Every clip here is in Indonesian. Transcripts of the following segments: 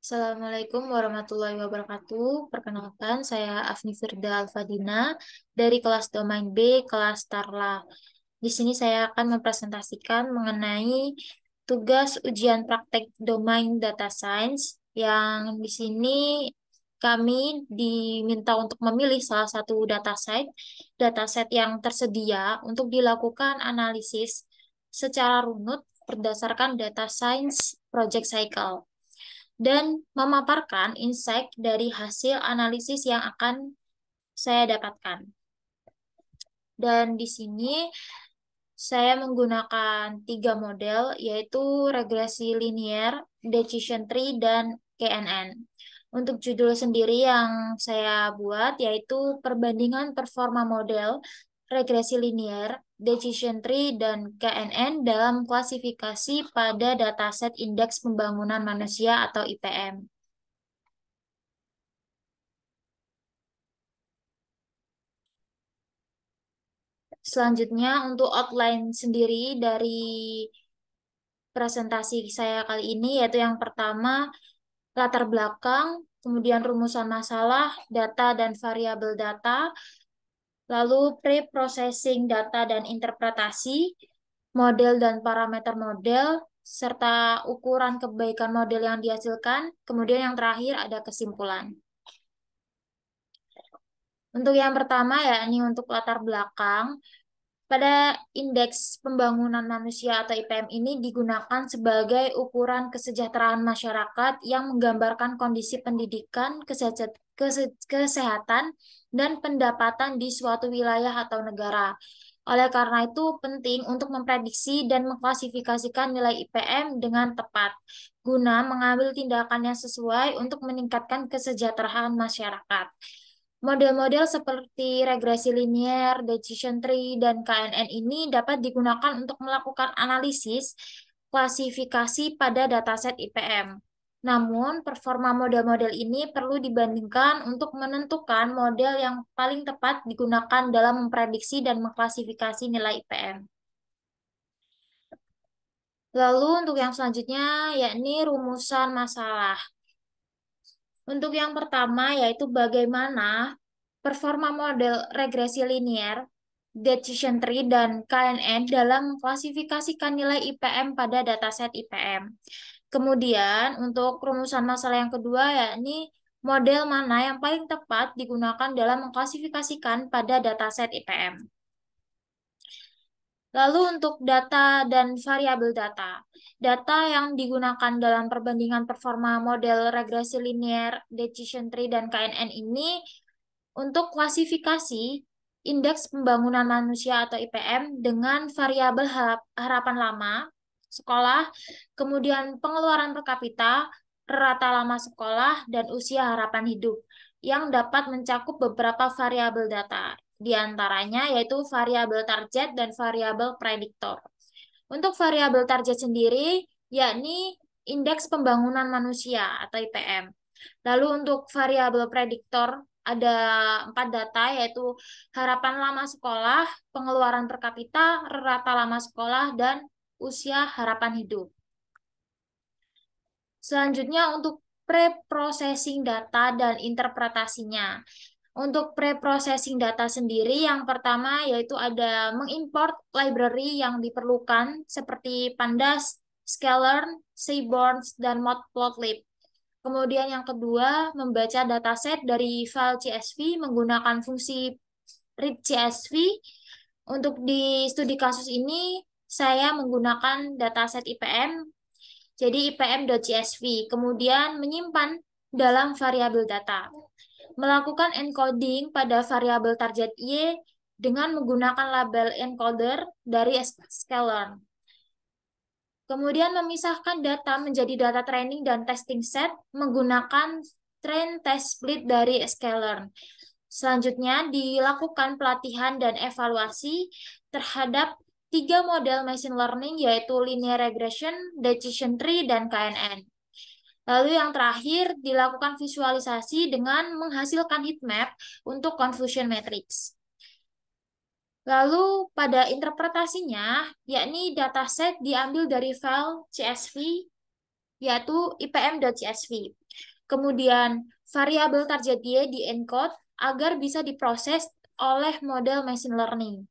Assalamualaikum warahmatullahi wabarakatuh. Perkenalkan, saya Afni Firda Alfadina dari kelas Domain B, kelas Tarla. Di sini saya akan mempresentasikan mengenai tugas ujian praktek domain data science yang di sini kami diminta untuk memilih salah satu dataset yang tersedia untuk dilakukan analisis secara runut berdasarkan data science project cycle dan memaparkan insight dari hasil analisis yang akan saya dapatkan. Dan di sini saya menggunakan tiga model, yaitu regresi linier, decision tree, dan KNN. Untuk judul sendiri yang saya buat yaitu perbandingan performa model, regresi linier, decision tree, dan KNN dalam klasifikasi pada dataset indeks pembangunan manusia atau IPM. Selanjutnya untuk outline sendiri dari presentasi saya kali ini yaitu yang pertama latar belakang, kemudian rumusan masalah, data dan variabel data, lalu pre-processing data dan interpretasi, model dan parameter model, serta ukuran kebaikan model yang dihasilkan, kemudian yang terakhir ada kesimpulan. Untuk yang pertama ya ini untuk latar belakang. Pada indeks pembangunan manusia atau IPM ini digunakan sebagai ukuran kesejahteraan masyarakat yang menggambarkan kondisi pendidikan, kesehatan, dan pendapatan di suatu wilayah atau negara. Oleh karena itu penting untuk memprediksi dan mengklasifikasikan nilai IPM dengan tepat, guna mengambil tindakan yang sesuai untuk meningkatkan kesejahteraan masyarakat. Model-model seperti regresi linier, decision tree, dan KNN ini dapat digunakan untuk melakukan analisis klasifikasi pada dataset IPM. Namun, performa model-model ini perlu dibandingkan untuk menentukan model yang paling tepat digunakan dalam memprediksi dan mengklasifikasi nilai IPM. Lalu untuk yang selanjutnya yakni rumusan masalah. Untuk yang pertama yaitu bagaimana performa model regresi linier, decision tree, dan KNN dalam mengklasifikasikan nilai IPM pada dataset IPM. Kemudian untuk rumusan masalah yang kedua yakni model mana yang paling tepat digunakan dalam mengklasifikasikan pada dataset IPM. Lalu untuk data dan variabel data. Data yang digunakan dalam perbandingan performa model regresi linier, decision tree, dan KNN ini untuk klasifikasi indeks pembangunan manusia atau IPM dengan variabel harapan lama sekolah, kemudian pengeluaran per kapita, rata lama sekolah, dan usia harapan hidup yang dapat mencakup beberapa variabel data. Di antaranya yaitu variabel target dan variabel prediktor. Untuk variabel target sendiri yakni indeks pembangunan manusia atau IPM. Lalu untuk variabel prediktor ada 4 data yaitu harapan lama sekolah, pengeluaran per kapita, rata lama sekolah, dan usia harapan hidup. Selanjutnya untuk pre-processing data dan interpretasinya. Untuk pre-processing data sendiri, yang pertama yaitu ada mengimport library yang diperlukan seperti Pandas, Sklearn, Seaborn, dan Matplotlib. Kemudian yang kedua, membaca dataset dari file CSV menggunakan fungsi read CSV. Untuk di studi kasus ini, saya menggunakan dataset IPM, jadi ipm.csv, kemudian menyimpan dalam variabel data. Melakukan encoding pada variabel target Y dengan menggunakan label encoder dari Sklearn. Kemudian memisahkan data menjadi data training dan testing set menggunakan train test split dari Sklearn. Selanjutnya dilakukan pelatihan dan evaluasi terhadap 3 model machine learning yaitu linear regression, decision tree, dan KNN. Lalu yang terakhir dilakukan visualisasi dengan menghasilkan heat map untuk confusion matrix. Lalu pada interpretasinya, yakni dataset diambil dari file CSV yaitu ipm.csv. Kemudian variabel target Y di-encode agar bisa diproses oleh model machine learning.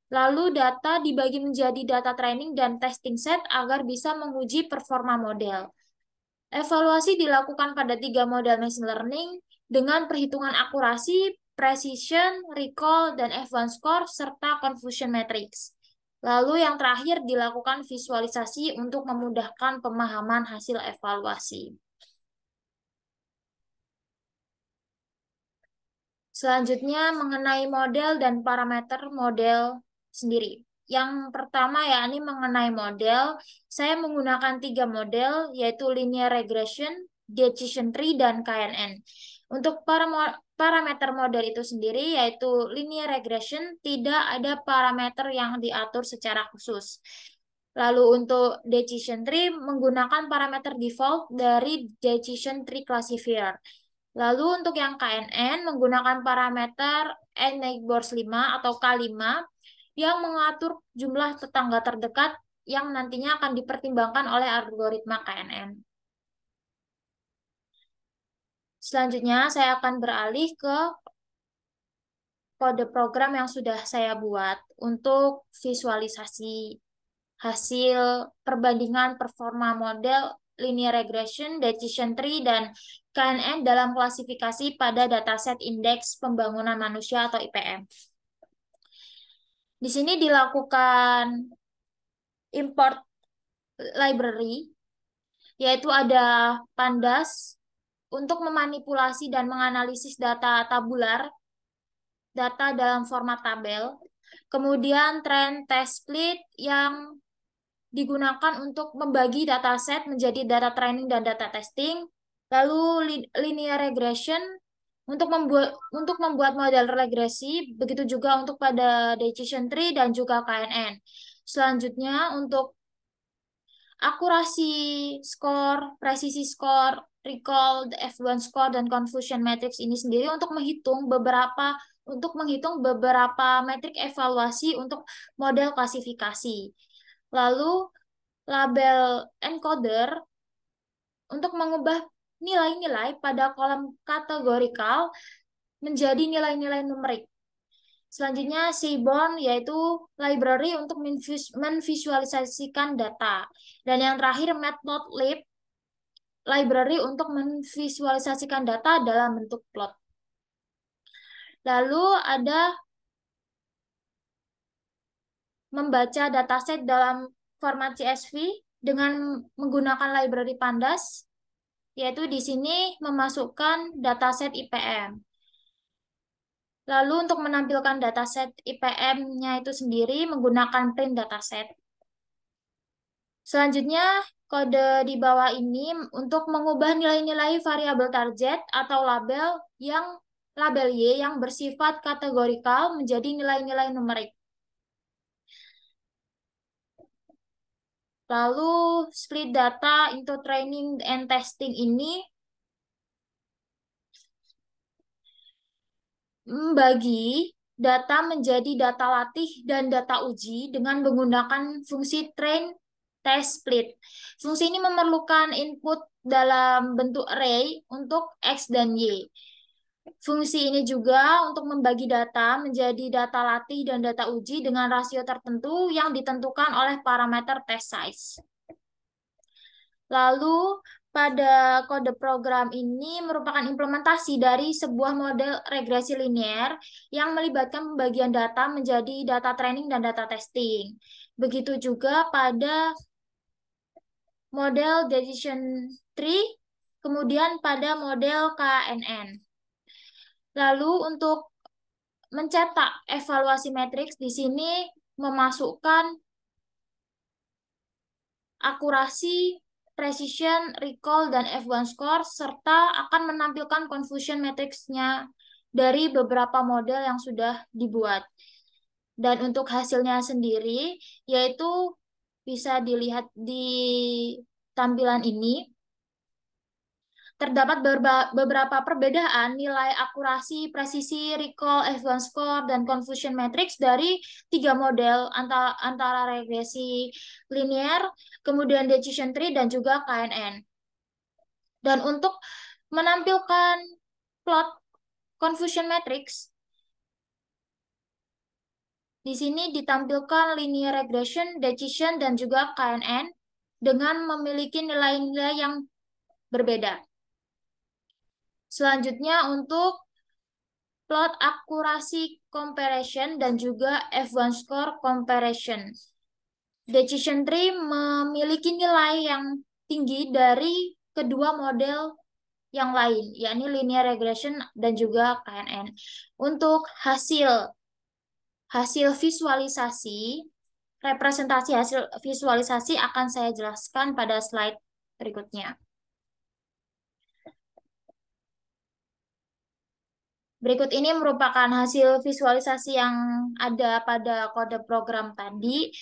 Lalu data dibagi menjadi data training dan testing set agar bisa menguji performa model. Evaluasi dilakukan pada 3 model machine learning dengan perhitungan akurasi, precision, recall, dan F1 score, serta confusion matrix. Lalu yang terakhir dilakukan visualisasi untuk memudahkan pemahaman hasil evaluasi. Selanjutnya mengenai model dan parameter model sendiri. Yang pertama ya, ini mengenai model. Saya menggunakan 3 model, yaitu linear regression, decision tree, dan KNN. Untuk parameter model itu sendiri, yaitu linear regression, tidak ada parameter yang diatur secara khusus. Lalu untuk decision tree menggunakan parameter default dari decision tree classifier. Lalu untuk yang KNN menggunakan parameter n-neighbors 5 atau K5 yang mengatur jumlah tetangga terdekat yang nantinya akan dipertimbangkan oleh algoritma KNN. Selanjutnya saya akan beralih ke kode program yang sudah saya buat untuk visualisasi hasil perbandingan performa model linear regression, decision tree, dan KNN dalam klasifikasi pada dataset indeks pembangunan manusia atau IPM. Di sini dilakukan import library, yaitu ada Pandas untuk memanipulasi dan menganalisis data tabular, data dalam format tabel. Kemudian trend test split yang digunakan untuk membagi dataset menjadi data training dan data testing. Lalu linear regression untuk membuat model regresi, begitu juga untuk pada decision tree dan juga KNN. Selanjutnya untuk akurasi skor, presisi skor, recall, F1 score, dan confusion matrix ini sendiri untuk menghitung beberapa metrik evaluasi untuk model klasifikasi. Lalu label encoder untuk mengubah nilai-nilai pada kolom kategorikal menjadi nilai-nilai numerik. Selanjutnya Seaborn yaitu library untuk memvisualisasikan data. Dan yang terakhir Matplotlib library untuk memvisualisasikan data dalam bentuk plot. Lalu ada membaca dataset dalam format CSV dengan menggunakan library Pandas, yaitu di sini memasukkan dataset IPM. Lalu untuk menampilkan dataset IPM-nya itu sendiri menggunakan print dataset. Selanjutnya, kode di bawah ini untuk mengubah nilai-nilai variabel target atau label Y yang bersifat kategorikal menjadi nilai-nilai numerik. Lalu split data into training and testing ini membagi data menjadi data latih dan data uji dengan menggunakan fungsi train, test, split. Fungsi ini memerlukan input dalam bentuk array untuk X dan Y. Fungsi ini juga untuk membagi data menjadi data latih dan data uji dengan rasio tertentu yang ditentukan oleh parameter test size. Lalu pada kode program ini merupakan implementasi dari sebuah model regresi linear yang melibatkan pembagian data menjadi data training dan data testing. Begitu juga pada model decision tree, kemudian pada model KNN. Lalu untuk mencetak evaluasi matriks di sini memasukkan akurasi, precision, recall, dan F1 score, serta akan menampilkan confusion matrix-nya dari beberapa model yang sudah dibuat. Dan untuk hasilnya sendiri, yaitu bisa dilihat di tampilan ini. Terdapat beberapa perbedaan nilai akurasi, presisi, recall, advanced score, dan confusion matrix dari tiga model antara regresi linear, kemudian decision tree, dan juga KNN. Dan untuk menampilkan plot confusion matrix, di sini ditampilkan linear regression, decision, dan juga KNN dengan memiliki nilai-nilai yang berbeda. Selanjutnya untuk plot akurasi comparison dan juga F1 score comparison. Decision tree memiliki nilai yang tinggi dari kedua model yang lain, yakni linear regression dan juga KNN. Untuk hasil visualisasi, representasi hasil visualisasi akan saya jelaskan pada slide berikutnya. Berikut ini merupakan hasil visualisasi yang ada pada kode program tadi.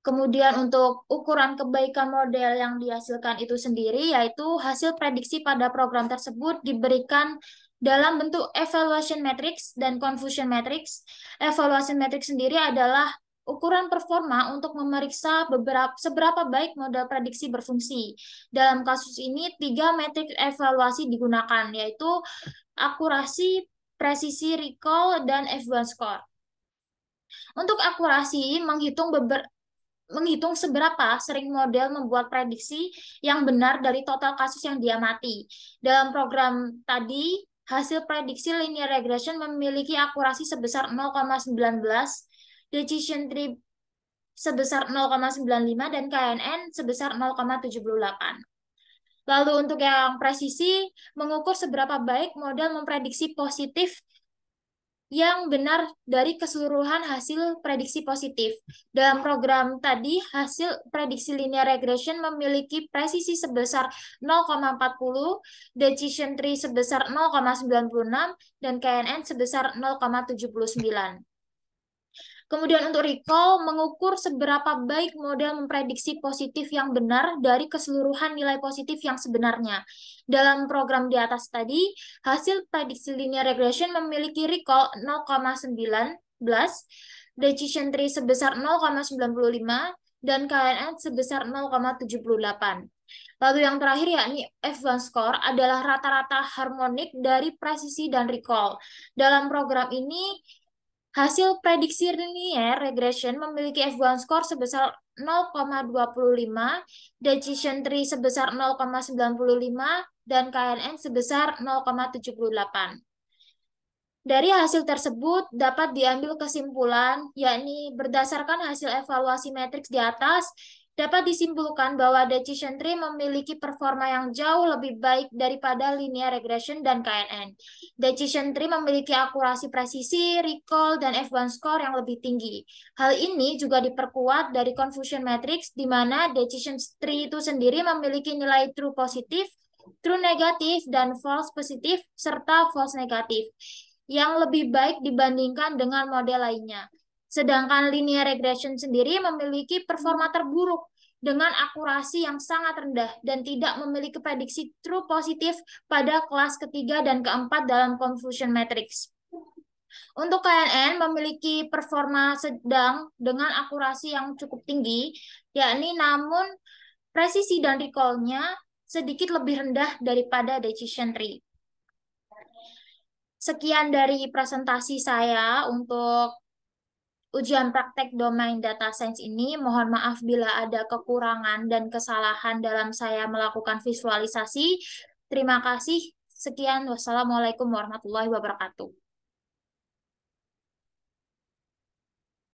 Kemudian untuk ukuran kebaikan model yang dihasilkan itu sendiri, yaitu hasil prediksi pada program tersebut diberikan dalam bentuk evaluation matrix dan confusion matrix. Evaluation matrix sendiri adalah ukuran performa untuk memeriksa seberapa baik model prediksi berfungsi. Dalam kasus ini, 3 matriks evaluasi digunakan, yaitu akurasi, presisi, recall, dan F1 score. Untuk akurasi, menghitung seberapa sering model membuat prediksi yang benar dari total kasus yang diamati. Dalam program tadi, hasil prediksi linear regression memiliki akurasi sebesar 0,19, decision tree sebesar 0,95, dan KNN sebesar 0,78. Lalu untuk yang presisi, mengukur seberapa baik model memprediksi positif yang benar dari keseluruhan hasil prediksi positif. Dalam program tadi, hasil prediksi linear regression memiliki presisi sebesar 0,40, decision tree sebesar 0,96, dan KNN sebesar 0,79. Kemudian untuk recall, mengukur seberapa baik model memprediksi positif yang benar dari keseluruhan nilai positif yang sebenarnya. Dalam program di atas tadi, hasil prediksi linear regression memiliki recall 0,19, decision tree sebesar 0,95, dan KNN sebesar 0,78. Lalu yang terakhir yakni F1 score adalah rata-rata harmonik dari presisi dan recall. Dalam program ini, hasil prediksi linear regression memiliki F1 score sebesar 0,25, decision tree sebesar 0,95, dan KNN sebesar 0,78. Dari hasil tersebut dapat diambil kesimpulan, yakni berdasarkan hasil evaluasi matriks di atas, dapat disimpulkan bahwa decision tree memiliki performa yang jauh lebih baik daripada linear regression dan KNN. Decision tree memiliki akurasi presisi, recall, dan F1 score yang lebih tinggi. Hal ini juga diperkuat dari confusion matrix, di mana decision tree itu sendiri memiliki nilai true positif, true negatif, dan false positif, serta false negatif yang lebih baik dibandingkan dengan model lainnya. Sedangkan linear regression sendiri memiliki performa terburuk dengan akurasi yang sangat rendah dan tidak memiliki prediksi true positif pada kelas ketiga dan keempat dalam confusion matrix. Untuk KNN memiliki performa sedang dengan akurasi yang cukup tinggi, yakni namun presisi dan recall-nya sedikit lebih rendah daripada decision tree. Sekian dari presentasi saya untuk ujian praktek domain data science ini. Mohon maaf bila ada kekurangan dan kesalahan dalam saya melakukan visualisasi. Terima kasih. Sekian. Wassalamualaikum warahmatullahi wabarakatuh.